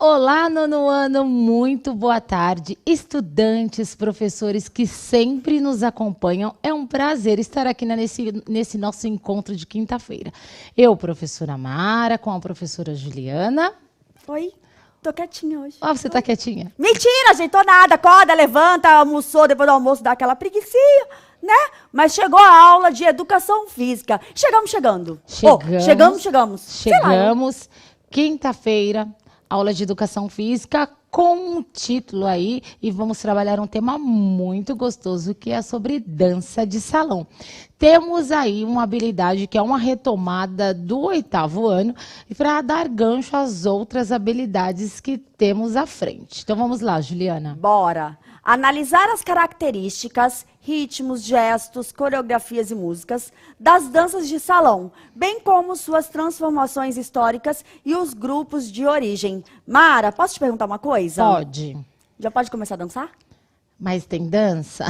Olá, nono ano, muito boa tarde. Estudantes, professores que sempre nos acompanham, é um prazer estar aqui nesse nosso encontro de quinta-feira. Eu, professora Mara, com a professora Juliana. Oi, tô quietinha hoje. Ah, você tá quietinha? Mentira, ajeitou nada. Acorda, levanta, almoçou, depois do almoço dá aquela preguicinha, né? Mas chegou a aula de educação física. Chegamos. Chegamos. Chegamos, quinta-feira, aula de educação física com um título aí, e vamos trabalhar um tema muito gostoso, que é sobre dança de salão. Temos aí uma habilidade que é uma retomada do 8º ano, e para dar gancho às outras habilidades que temos à frente. Então vamos lá, Juliana. Bora. Analisar as características, ritmos, gestos, coreografias e músicas das danças de salão, bem como suas transformações históricas e os grupos de origem. Mara, posso te perguntar uma coisa? Pode. Já pode começar a dançar? Mas tem dança?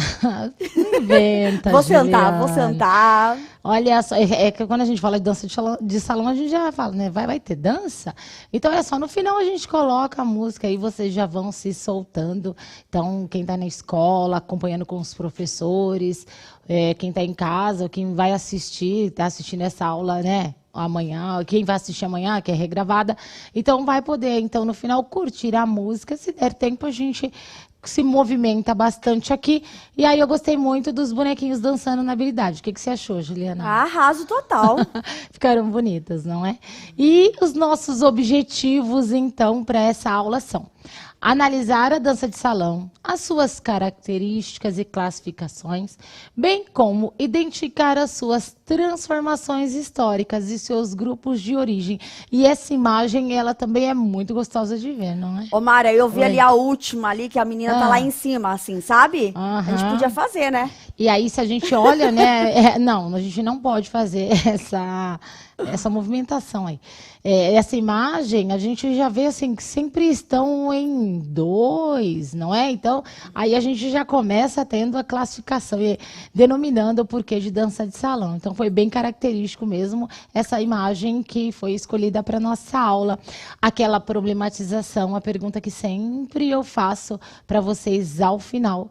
Inventa, Vou Juliana. sentar. Olha só, é que quando a gente fala de dança de salão, a gente já fala, né? Vai ter dança? Então é só, no final a gente coloca a música e vocês já vão se soltando. Então, quem está na escola, acompanhando com os professores, quem está em casa, ou quem vai assistir, está assistindo essa aula, né? Amanhã, quem vai assistir amanhã, que é regravada, então vai poder, então, no final, curtir a música. Se der tempo, a gente se movimenta bastante aqui. E aí eu gostei muito dos bonequinhos dançando na habilidade. O que você achou, Juliana? Arraso total. Ficaram bonitas, não é? E os nossos objetivos, então, para essa aula são: analisar a dança de salão, as suas características e classificações, bem como identificar as suas transformações históricas e seus grupos de origem. E essa imagem, ela também é muito gostosa de ver, não é? Ô, Mara, eu vi ali a última ali, que a menina tá lá em cima, assim, sabe? A gente podia fazer, né? E aí, se a gente olha, né? Não, a gente não pode fazer essa movimentação aí. Essa imagem, a gente já vê assim, que sempre estão em dois, não é? Então, aí a gente já começa tendo a classificação e denominando o porquê de dança de salão. Então, foi bem característico mesmo essa imagem que foi escolhida para nossa aula. Aquela problematização, a pergunta que sempre eu faço para vocês ao final,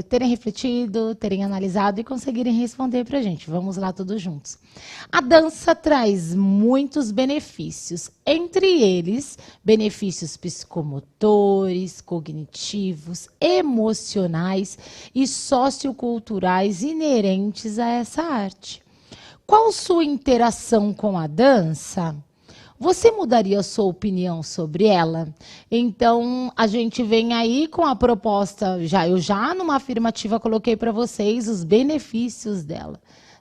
terem refletido, terem analisado e conseguirem responder para a gente. Vamos lá todos juntos. A dança traz muitos benefícios, entre eles, benefícios psicomotores, cognitivos, emocionais e socioculturais inerentes a essa arte. Qual sua interação com a dança? Você mudaria a sua opinião sobre ela? Então, a gente vem aí com a proposta, eu já numa afirmativa coloquei para vocês os benefícios dela,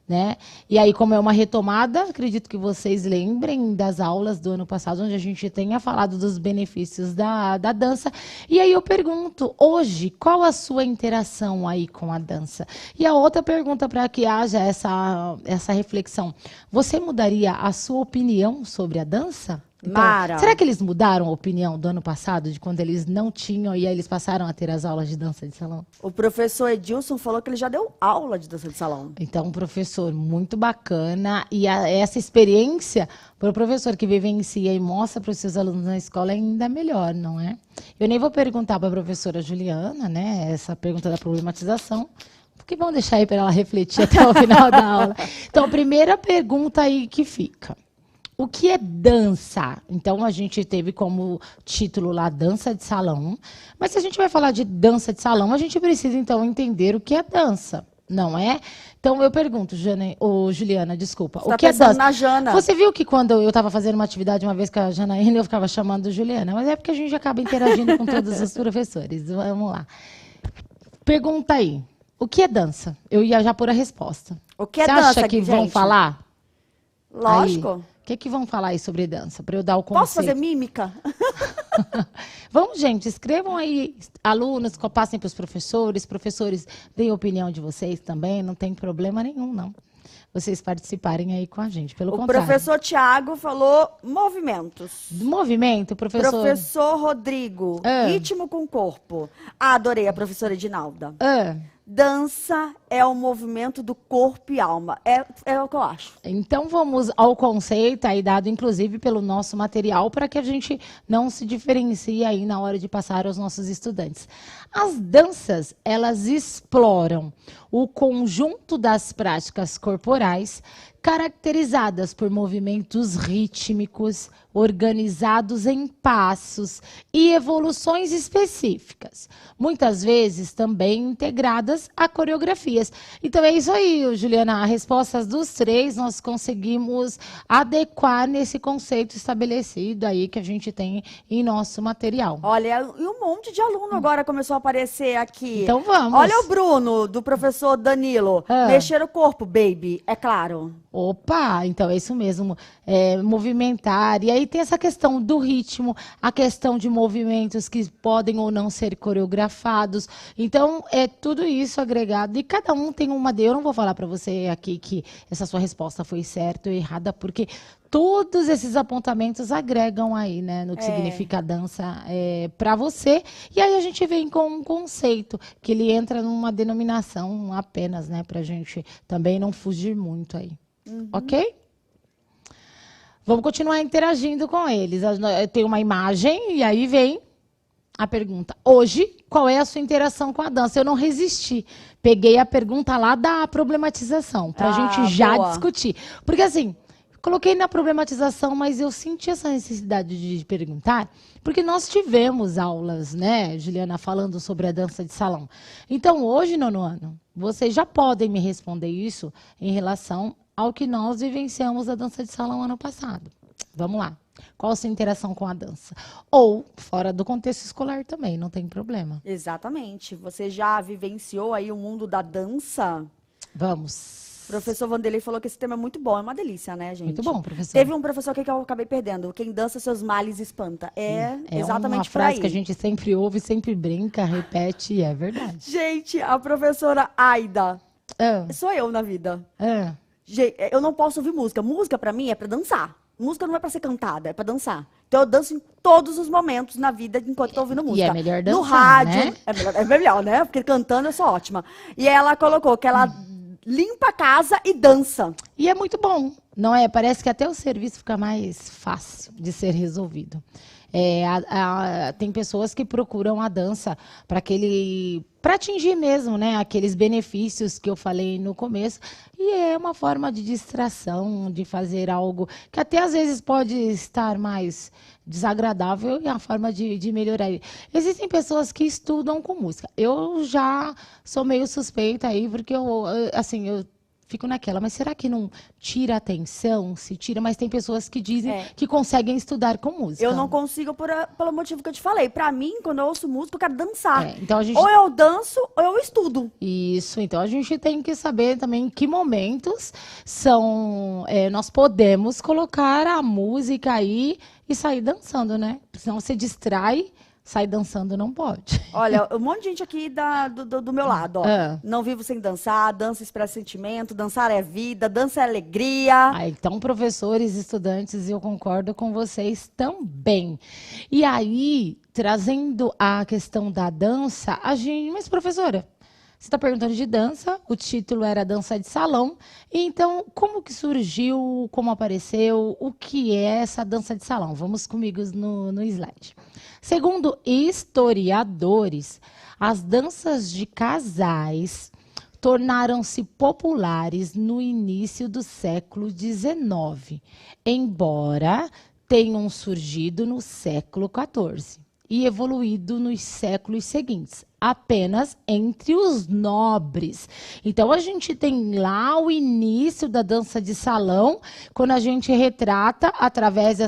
né? E aí, como é uma retomada, acredito que vocês lembrem das aulas do ano passado, onde a gente tenha falado dos benefícios da dança. E aí eu pergunto, hoje, qual a sua interação aí com a dança? E a outra pergunta, para que haja essa reflexão: você mudaria a sua opinião sobre a dança? Então, Mara, será que eles mudaram a opinião do ano passado, de quando eles não tinham e aí eles passaram a ter as aulas de dança de salão? o professor Edilson falou que ele já deu aula de dança de salão. Então, professor, muito bacana. E essa experiência, para o professor que vivencia e mostra para os seus alunos na escola, é ainda melhor, não é? Eu nem vou perguntar para a professora Juliana, né, essa pergunta da problematização, porque vamos deixar aí para ela refletir até o final da aula. Então, a primeira pergunta aí que fica: o que é dança? Então, a gente teve como título lá dança de salão. Mas se a gente vai falar de dança de salão, a gente precisa, então, entender o que é dança, não é? Então, eu pergunto, Juliana, desculpa, o que é dança? Na Jana. Você viu que quando eu estava fazendo uma atividade uma vez com a Janaína, eu ficava chamando Juliana, mas é porque a gente acaba interagindo com todos os professores. Vamos lá. Pergunta aí, o que é dança? Eu ia já pôr a resposta. O que é Você dança, acha que vão gente? falar? Lógico. Aí, o que vão falar aí sobre dança, para eu dar o conceito? Posso fazer mímica? Vamos, gente, escrevam aí, alunos, passem para os professores, deem a opinião de vocês também, não tem problema nenhum, não. Vocês participarem aí com a gente, pelo contrário. O professor Tiago falou movimentos. Movimento, professor? Professor Rodrigo, ritmo com corpo. Adorei a professora Edinalda. Dança é o movimento do corpo e alma. É o que eu acho. Então vamos ao conceito aí dado inclusive pelo nosso material para que a gente não se diferencie aí na hora de passar aos nossos estudantes. As danças, elas exploram o conjunto das práticas corporais caracterizadas por movimentos rítmicos, organizados em passos e evoluções específicas, muitas vezes também integradas a coreografias. Então é isso aí, Juliana, a resposta dos três nós conseguimos adequar nesse conceito estabelecido aí que a gente tem em nosso material. Olha, e um monte de aluno agora começou a aparecer aqui. Então vamos. Olha o Bruno, do professor Danilo. Mexer o corpo, baby, é claro. Opa, então é isso mesmo, movimentar. E aí tem essa questão do ritmo, a questão de movimentos que podem ou não ser coreografados. Então, é tudo isso agregado. E cada um tem uma... Eu não vou falar para você aqui que essa sua resposta foi certa ou errada, porque todos esses apontamentos agregam aí, né, no que significa a dança para você. E aí a gente vem com um conceito, que ele entra numa denominação apenas, né, para a gente também não fugir muito aí. Ok? Vamos continuar interagindo com eles. Tem uma imagem e aí vem a pergunta. Hoje, qual é a sua interação com a dança? Eu não resisti. Peguei a pergunta lá da problematização, para a gente já discutir. Porque assim, coloquei na problematização, mas eu senti essa necessidade de perguntar, porque nós tivemos aulas, né, Juliana, falando sobre a dança de salão. Então, hoje, nono ano, vocês já podem me responder isso em relação ao que nós vivenciamos a dança de salão ano passado. Vamos lá. Qual a sua interação com a dança? Ou fora do contexto escolar também, não tem problema. Exatamente. Você já vivenciou aí o mundo da dança? Vamos. O professor Vanderlei falou que esse tema é muito bom, é uma delícia, né, gente? Muito bom, professor. Teve um professor aqui que eu acabei perdendo. Quem dança seus males espanta. É exatamente uma frase que a gente sempre ouve, sempre brinca, repete, e é verdade. Gente, a professora Aida. Sou eu na vida. Eu não posso ouvir música. Música, pra mim, é pra dançar. Música não é pra ser cantada, é pra dançar. Então, eu danço em todos os momentos na vida enquanto tô ouvindo música. E é melhor dançar, no rádio, né? É melhor, né? Porque cantando eu sou ótima. E ela colocou que ela limpa a casa e dança. E é muito bom, não é? Parece que até o serviço fica mais fácil de ser resolvido. Tem pessoas que procuram a dança para atingir mesmo, né, aqueles benefícios que eu falei no começo. E é uma forma de distração, de fazer algo que até às vezes pode estar mais desagradável e é uma forma de melhorar. Existem pessoas que estudam com música. Eu já sou meio suspeita aí, porque eu fico naquela, mas será que não tira a atenção? Se tira, mas tem pessoas que dizem que conseguem estudar com música. Eu não consigo pelo motivo que eu te falei. Pra mim, quando eu ouço música, eu quero dançar. Então ou eu danço, ou eu estudo. Isso, então a gente tem que saber também em que momentos nós podemos colocar a música aí e sair dançando, né? Senão você distrai. Sai dançando não pode. Olha, um monte de gente aqui do meu lado, ó. Não vivo sem dançar, dança expressa sentimento, dançar é vida, dança é alegria. Então, professores, estudantes, eu concordo com vocês também. E aí, trazendo a questão da dança, mas professora, você está perguntando de dança, o título era Dança de Salão. Então, como que surgiu, como apareceu, o que é essa dança de salão? Vamos comigo no slide. Segundo historiadores, as danças de casais tornaram-se populares no início do século XIX, embora tenham surgido no século XIV e evoluído nos séculos seguintes, apenas entre os nobres. Então, a gente tem lá o início da dança de salão, quando a gente retrata, através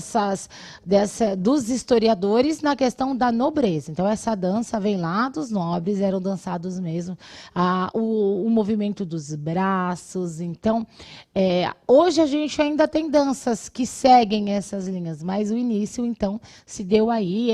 dos historiadores, na questão da nobreza. Então, essa dança vem lá dos nobres, eram dançados mesmo, o movimento dos braços. Então, hoje a gente ainda tem danças que seguem essas linhas, mas o início, então, se deu aí,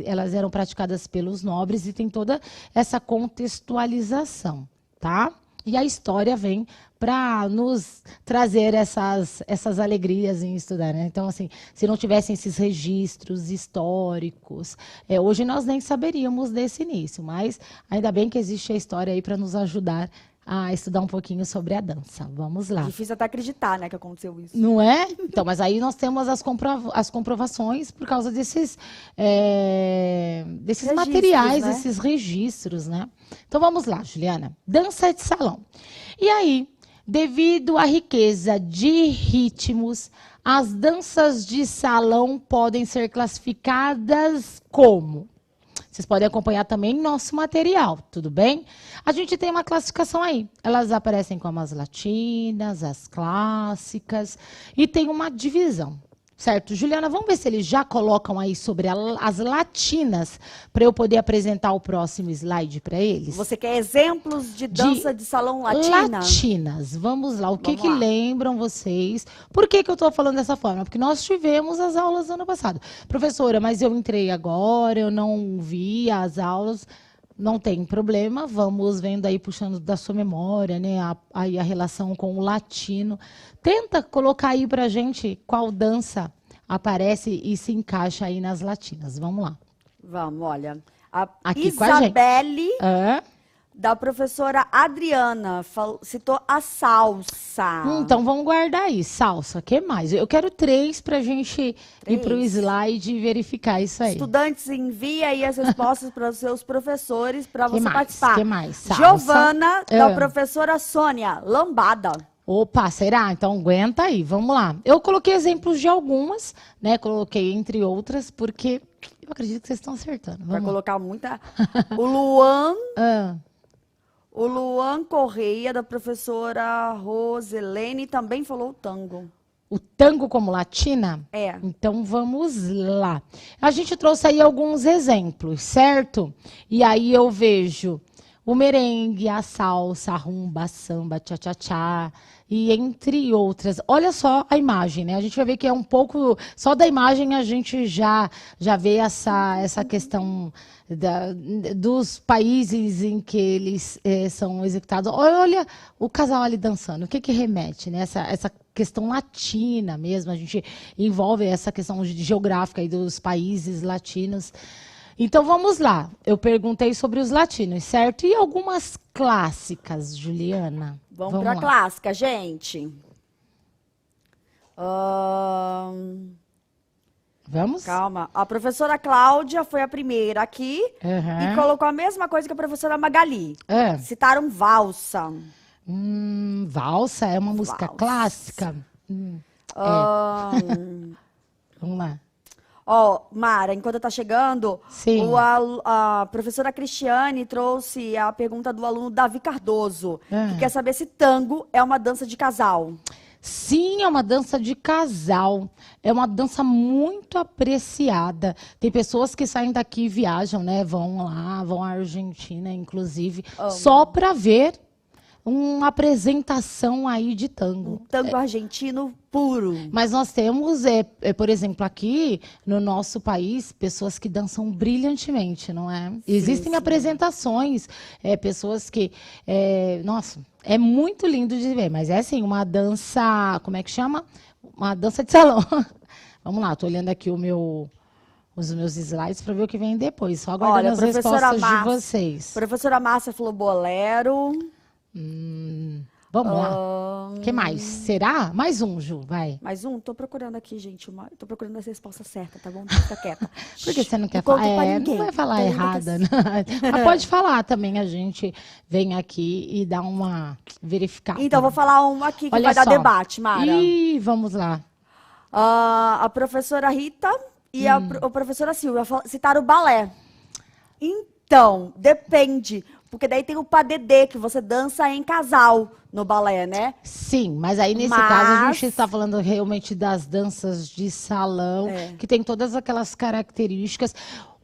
elas eram praticadas pelos nobres e tem toda essa contextualização, tá? E a história vem para nos trazer essas alegrias em estudar, né? Então, assim, se não tivessem esses registros históricos, hoje nós nem saberíamos desse início, mas ainda bem que existe a história aí para nos ajudar a estudar um pouquinho sobre a dança. Vamos lá. Difícil até acreditar, né, que aconteceu isso. Não é? Então, mas aí nós temos as comprovações por causa desses Registros, materiais, né? desses registros, né? Então vamos lá, Juliana. Dança de salão. E aí, devido à riqueza de ritmos, as danças de salão podem ser classificadas como? Vocês podem acompanhar também nosso material, tudo bem? A gente tem uma classificação aí. Elas aparecem como as latinas, as clássicas, e tem uma divisão, certo? Juliana, vamos ver se eles já colocam aí sobre as latinas, para eu poder apresentar o próximo slide para eles? Você quer exemplos de dança de salão latina? Latinas. Vamos lá. O que Vamos lá. lembram vocês? Por que eu estou falando dessa forma? Porque nós tivemos as aulas ano passado. Professora, mas eu entrei agora, eu não vi as aulas. Não tem problema, vamos vendo aí, puxando da sua memória, né? Aí a relação com o latino. Tenta colocar aí pra gente qual dança aparece e se encaixa aí nas latinas. Vamos lá. Vamos, olha. A Aqui com a gente. Isabelle, É? da professora Adriana, citou a salsa. Então vamos guardar aí. Salsa, o que mais? Eu quero 3 pra gente ir pro 3. slide e verificar isso aí. Estudantes, envia aí as respostas para os seus professores para Que você mais? participar. Que mais? Salsa. Giovana, da Ah. professora Sônia, lambada. Opa, será? Então aguenta aí, vamos lá. Eu coloquei exemplos de algumas, né? Coloquei entre outras, porque eu acredito que vocês estão acertando. Vai Vamos lá. colocar muita. O Luan, Ah, o Luan Correia, da professora Roselene, também falou tango. o tango como latina? É. Então vamos lá. A gente trouxe aí alguns exemplos, certo? E aí eu vejo o merengue, a salsa, a rumba, a samba, tchá-tchá-tchá, e entre outras. Olha só a imagem, né? A gente vai ver que é um pouco... Só da imagem a gente já vê essa questão dos países em que eles são executados. Olha o casal ali dançando. O que remete, né? Essa questão latina mesmo. A gente envolve essa questão geográfica aí dos países latinos. Então, vamos lá. Eu perguntei sobre os latinos, certo? E algumas clássicas, Juliana? Vamos para a lá. clássica, gente. Vamos? Calma. A professora Cláudia foi a primeira aqui Aham. e colocou a mesma coisa que a professora Magali. É. Citaram valsa. Valsa é uma música Valsa. clássica? Ahn, Vamos lá. Ó, Mara, enquanto tá chegando, Sim. a professora Cristiane trouxe a pergunta do aluno Davi Cardoso, Ah. que quer saber se tango é uma dança de casal. Sim, é uma dança de casal. É uma dança muito apreciada. Tem pessoas que saem daqui e viajam, né? Vão lá, vão à Argentina, inclusive, só para ver uma apresentação aí de tango. Tango argentino puro. Mas nós temos, por exemplo, aqui no nosso país, pessoas que dançam brilhantemente, não é? Existem sim. apresentações, pessoas que... nossa, é muito lindo de ver, mas é assim, uma dança... Como é que chama? Uma dança de salão. Vamos lá, estou olhando aqui os meus slides para ver o que vem depois. Só aguardando Olha, as professora respostas de Márcia. vocês. Professora Márcia falou bolero. Vamos lá. O que mais? Será? Mais um, Ju, vai. Mais um? Tô procurando aqui, gente. Tô procurando a resposta certa, tá bom? Fica quieta. Por que você não quer Não conta falar? pra Não ninguém. vai falar Tô errada, né? Mas pode falar também, a gente vem aqui e dá uma verificada. Então, vou falar uma aqui que Olha vai dar só. debate, Mara. Ih, vamos lá. A professora Rita e a professora Silvia citaram o balé. Então, depende. Porque daí tem o padedê, que você dança em casal. no balé, né? Sim, mas aí nesse caso a gente está falando realmente das danças de salão, que tem todas aquelas características.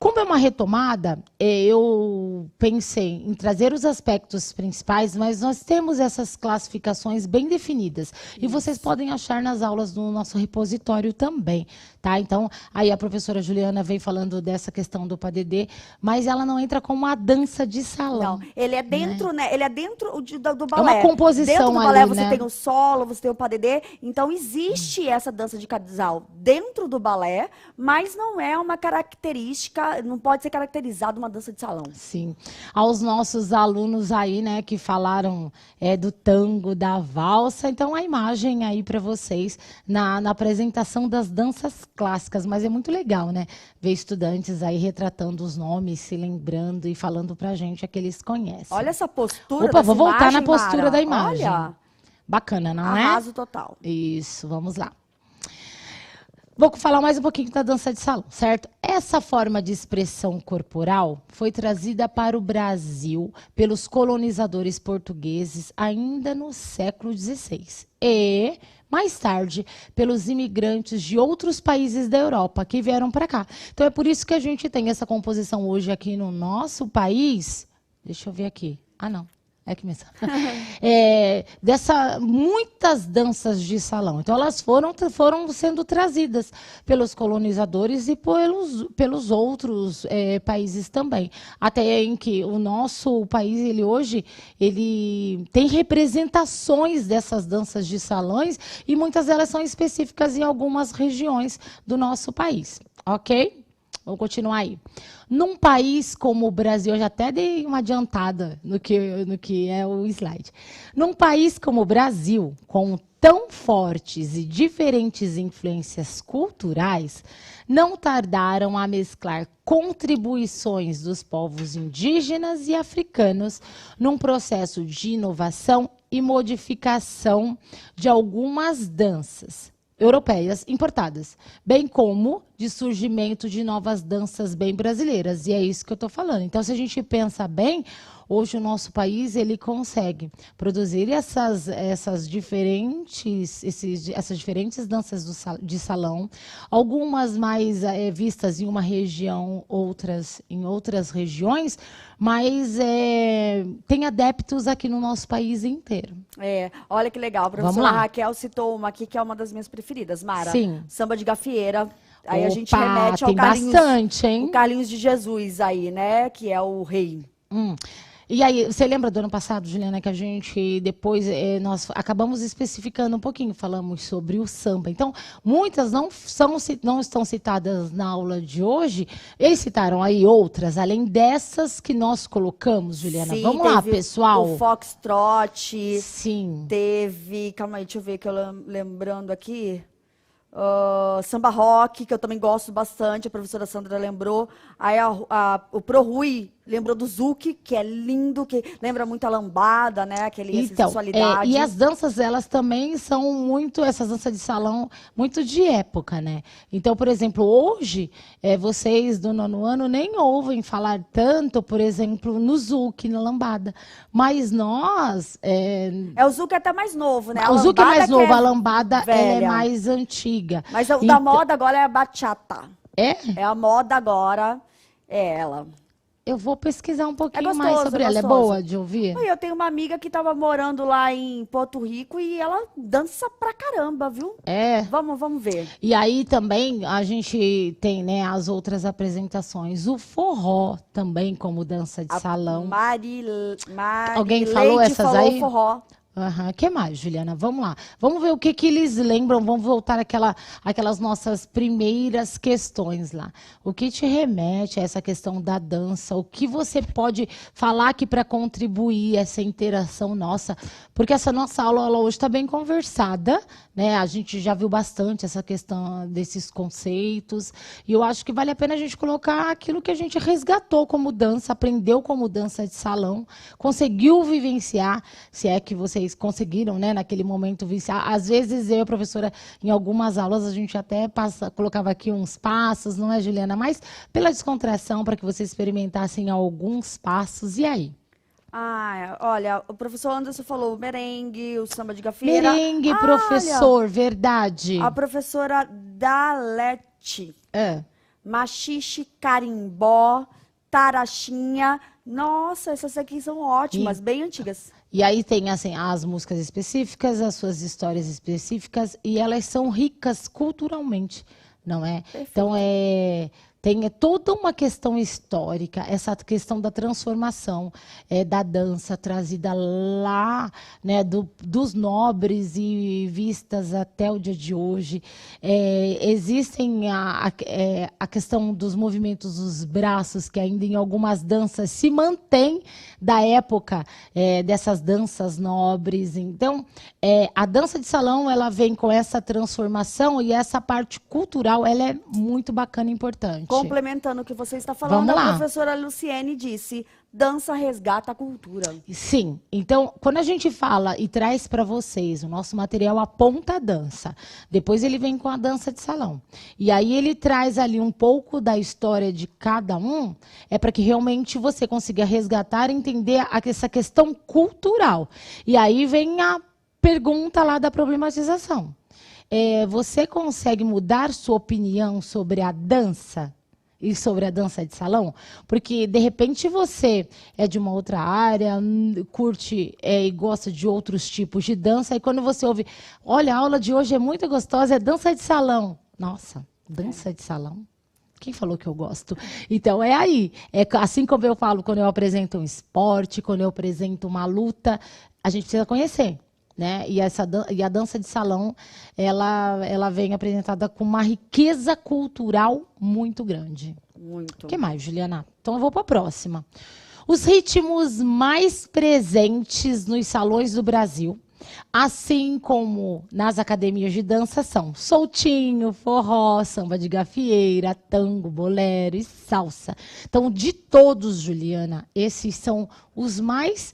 Como é uma retomada, eu pensei em trazer os aspectos principais, mas nós temos essas classificações bem definidas. E vocês podem achar nas aulas do nosso repositório também, tá? Então, aí a professora Juliana vem falando dessa questão do padedê, mas ela não entra como uma dança de salão. Não, ele é dentro, né? Ele é dentro do balé. É uma composição dentro do balé ali, você né? tem o solo, você tem o padedê. Então, existe essa dança de casal dentro do balé, mas não é uma característica, não pode ser caracterizada uma dança de salão. Sim. Aos nossos alunos aí, né, que falaram do tango, da valsa, então a imagem aí para vocês na apresentação das danças clássicas, mas é muito legal, né, ver estudantes aí retratando os nomes, se lembrando e falando pra gente que eles conhecem. Olha essa postura. Opa, vou voltar na postura Mara. da imagem. Olha. Bacana, não é? Arraso total. Isso, vamos lá. Vou falar mais um pouquinho da dança de salão, certo? Essa forma de expressão corporal foi trazida para o Brasil pelos colonizadores portugueses ainda no século XVI e, mais tarde, pelos imigrantes de outros países da Europa que vieram para cá. Então, é por isso que a gente tem essa composição hoje aqui no nosso país. Deixa eu ver aqui. Ah, não. É que mesmo. Muitas danças de salão. Então, elas foram sendo trazidas pelos colonizadores e pelos outros países também. Até em que o nosso país, ele tem representações dessas danças de salões e muitas delas são específicas em algumas regiões do nosso país. Ok? Vamos continuar aí. Num país como o Brasil, eu já até dei uma adiantada no que é o slide. Num país como o Brasil, com tão fortes e diferentes influências culturais, não tardaram a mesclar contribuições dos povos indígenas e africanos num processo de inovação e modificação de algumas danças europeias importadas, bem como de surgimento de novas danças bem brasileiras. E é isso que eu estou falando. Então, se a gente pensa bem, hoje o nosso país ele consegue produzir essas diferentes danças de salão, algumas mais vistas em uma região, outras em outras regiões, mas tem adeptos aqui no nosso país inteiro. Olha que legal. A professora Raquel citou uma aqui que é uma das minhas preferidas, Mara. Sim. Samba de gafieira. Aí a gente Opa, remete ao tem bastante, hein? o Carlinhos de Jesus aí, né? Que é o rei. E aí, você lembra do ano passado, Juliana, que a gente depois, nós acabamos especificando um pouquinho, falamos sobre o samba. Então, muitas não estão citadas na aula de hoje. Eles citaram aí outras, além dessas que nós colocamos, Juliana. Sim, vamos lá, pessoal. O Foxtrot. Sim. Teve, calma aí, deixa eu ver que eu lembrando aqui. Samba rock, que eu também gosto bastante, a professora Sandra lembrou. Aí o Pro Rui lembrou do Zouk, que é lindo, que lembra muito a lambada, né? Aquele sensualidade. E as danças, elas também são muito, essas danças de salão, muito de época, né? Então, por exemplo, hoje, vocês do 9º ano nem ouvem falar tanto, por exemplo, no Zouk, na lambada. Mas nós... o Zouk é até mais novo, né? O Zouk é mais novo, a lambada ela é mais antiga. Mas o da moda agora é a bachata. É a moda agora, é ela. Eu vou pesquisar um pouquinho gostoso, mais sobre ela. É boa de ouvir? Eu tenho uma amiga que estava morando lá em Porto Rico e ela dança pra caramba, viu? Vamos ver. E aí também a gente tem, né, as outras apresentações. O forró também como dança de salão. Alguém falou essas aí? Forró. O que mais, Juliana? Vamos lá. Vamos ver o que eles lembram. Vamos voltar àquelas nossas primeiras questões lá. O que te remete a essa questão da dança? O que você pode falar aqui para contribuir essa interação nossa? Porque essa nossa aula hoje está bem conversada, né? A gente já viu bastante essa questão desses conceitos. E eu acho que vale a pena a gente colocar aquilo que a gente resgatou como dança, aprendeu como dança de salão, conseguiu vivenciar, se é que vocês conseguiram, né, naquele momento viciar. Às vezes eu e a professora, em algumas aulas, a gente até colocava aqui uns passos, não é, Juliana? Mas pela descontração, para que vocês experimentassem alguns passos. E aí? Ah, olha, o professor Anderson falou o merengue, o samba de gafieira. Merengue, Ah, professor, olha, verdade. a professora Dalete. É. Machixe, carimbó, tarachinha. Nossa, essas aqui são ótimas, bem antigas. E aí tem assim, as músicas específicas, as suas histórias específicas, e elas são ricas culturalmente, não é? Perfeito. Então, tem toda uma questão histórica, essa questão da transformação da dança trazida lá, né, dos nobres e vistas até o dia de hoje. Existem a questão dos movimentos dos braços, que ainda em algumas danças se mantém da época dessas danças nobres. Então, a dança de salão, ela vem com essa transformação, e essa parte cultural, ela é muito bacana e importante. Complementando o que você está falando, Vamos lá. a professora Luciene disse, dança resgata a cultura. Sim, então, quando a gente fala e traz para vocês o nosso material aponta a dança, depois ele vem com a dança de salão. E aí ele traz ali um pouco da história de cada um, para que realmente você consiga resgatar e entender essa questão cultural. E aí vem a pergunta lá da problematização. Você consegue mudar sua opinião sobre a dança? E sobre a dança de salão? Porque, de repente, você é de uma outra área, curte e gosta de outros tipos de dança, e quando você ouve, olha, a aula de hoje é muito gostosa, é dança de salão. Nossa, dança de salão? Quem falou que eu gosto? Então, é aí. É assim como eu falo quando eu apresento um esporte, quando eu apresento uma luta, a gente precisa conhecer. Né? E a dança de salão, ela vem apresentada com uma riqueza cultural muito grande. Muito. O que mais, Juliana? Então eu vou para a próxima. Os ritmos mais presentes nos salões do Brasil, assim como nas academias de dança, são soltinho, forró, samba de gafieira, tango, bolero e salsa. Então, de todos, Juliana, esses são os mais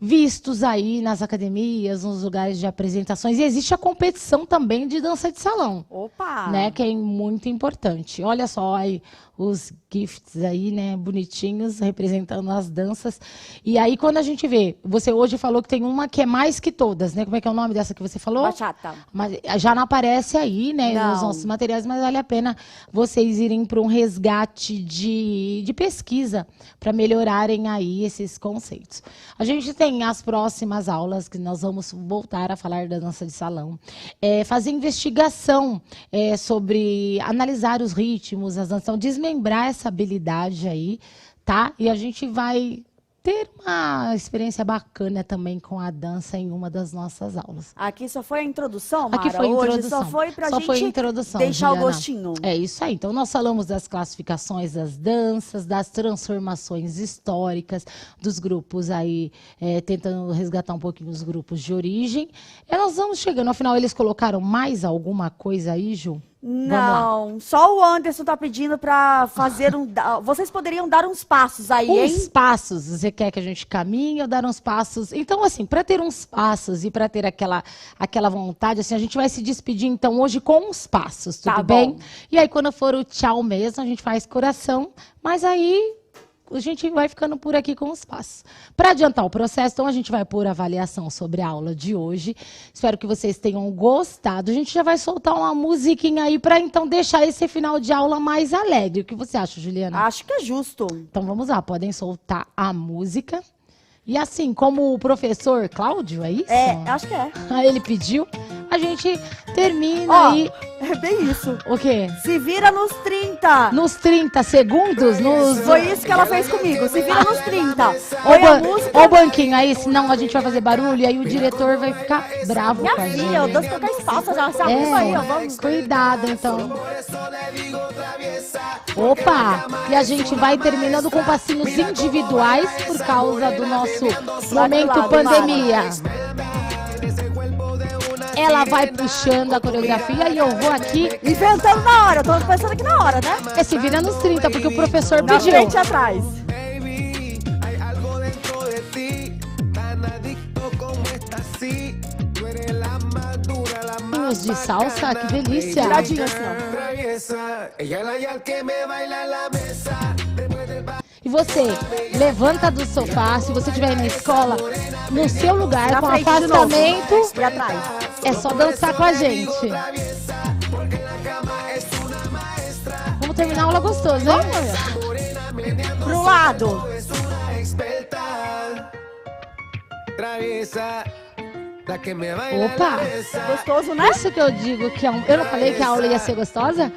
vistos aí nas academias, nos lugares de apresentações. E existe a competição também de dança de salão. Opa! Né, que é muito importante. Olha só aí os gifts aí, né, bonitinhos, representando as danças. E aí, quando a gente vê, você hoje falou que tem uma que é mais que todas, né? Como é que é o nome dessa que você falou? Bachata. Mas já não aparece aí, né, Não. nos nossos materiais, mas vale a pena vocês irem para um resgate de pesquisa para melhorarem aí esses conceitos. A gente tem as próximas aulas que nós vamos voltar a falar da dança de salão, fazer investigação sobre analisar os ritmos, as danças, então, desmembrar essa habilidade aí, tá? E a gente vai ter uma experiência bacana também com a dança em uma das nossas aulas. Aqui só foi a introdução, Mara? Aqui foi a introdução. Hoje só foi pra gente foi a introdução, deixar Juliana. o gostinho. É isso aí. Então, nós falamos das classificações das danças, das transformações históricas, dos grupos aí, tentando resgatar um pouquinho os grupos de origem. E nós vamos chegando. Ao final, eles colocaram mais alguma coisa aí, Ju? Não, só o Anderson tá pedindo para fazer Vocês poderiam dar uns passos aí, hein? Uns passos. Você quer que a gente caminhe ou dar uns passos? Então, assim, para ter uns passos e para ter aquela vontade, assim, a gente vai se despedir, então, hoje com uns passos, tudo Tá bem? bom. E aí, quando for o tchau mesmo, a gente faz coração, mas aí a gente vai ficando por aqui com os passos. Para adiantar o processo, então a gente vai pôr avaliação sobre a aula de hoje. Espero que vocês tenham gostado. A gente já vai soltar uma musiquinha aí para então deixar esse final de aula mais alegre. O que você acha, Juliana? Acho que é justo. Então vamos lá, podem soltar a música. E assim, como o professor Cláudio, é isso? Acho que é. Aí ele pediu, a gente termina Ó, aí. é bem isso. O quê? Se vira nos 30. Nos 30 segundos? Foi isso que ela fez comigo. Se vira nos 30. Põe a música. Ó o banquinho aí, senão a gente vai fazer barulho e aí o diretor vai ficar bravo Minha com a gente. filha, eu danço qualquer espaço, já se arruma aí, ó. Vamos. Cuidado, então. Opa! E a gente vai terminando com passinhos individuais por causa do nosso momento pandemia. Ela vai puxando a coreografia e eu vou aqui Inventando na hora, eu tô pensando aqui na hora, né? se vira nos 30, porque o professor Na pediu. frente e atrás. De salsa, que delícia. Tiradinho assim, ó. E você levanta do sofá, se você estiver na escola, no seu lugar, Na com frente de afastamento, novo. E atrás. é só dançar com a gente. Vamos terminar a aula gostoso, hein? Pro lado. Opa! Gostoso, né? Isso que eu digo que eu não falei que a aula ia ser gostosa?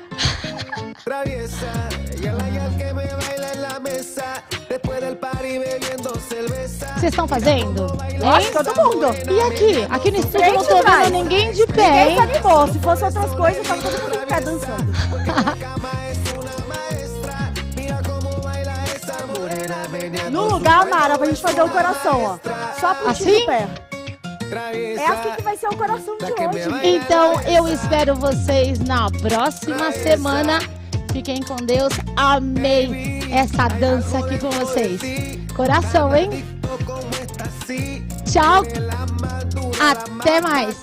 Vocês estão fazendo? Nossa, Hein? todo mundo. E aqui? Aqui no estúdio eu não tô Gente, vendo ninguém de pé, Ninguém hein? se animou. Se fosse outras coisas, tava todo mundo em pé dançando. No lugar, Mara, pra gente fazer o coração, ó. Só pro Assim? do pé. É assim que vai ser o coração de hoje. Então eu espero vocês na próxima semana. Fiquem com Deus. Amei essa dança aqui com vocês. Coração, hein? Tchau. Até mais.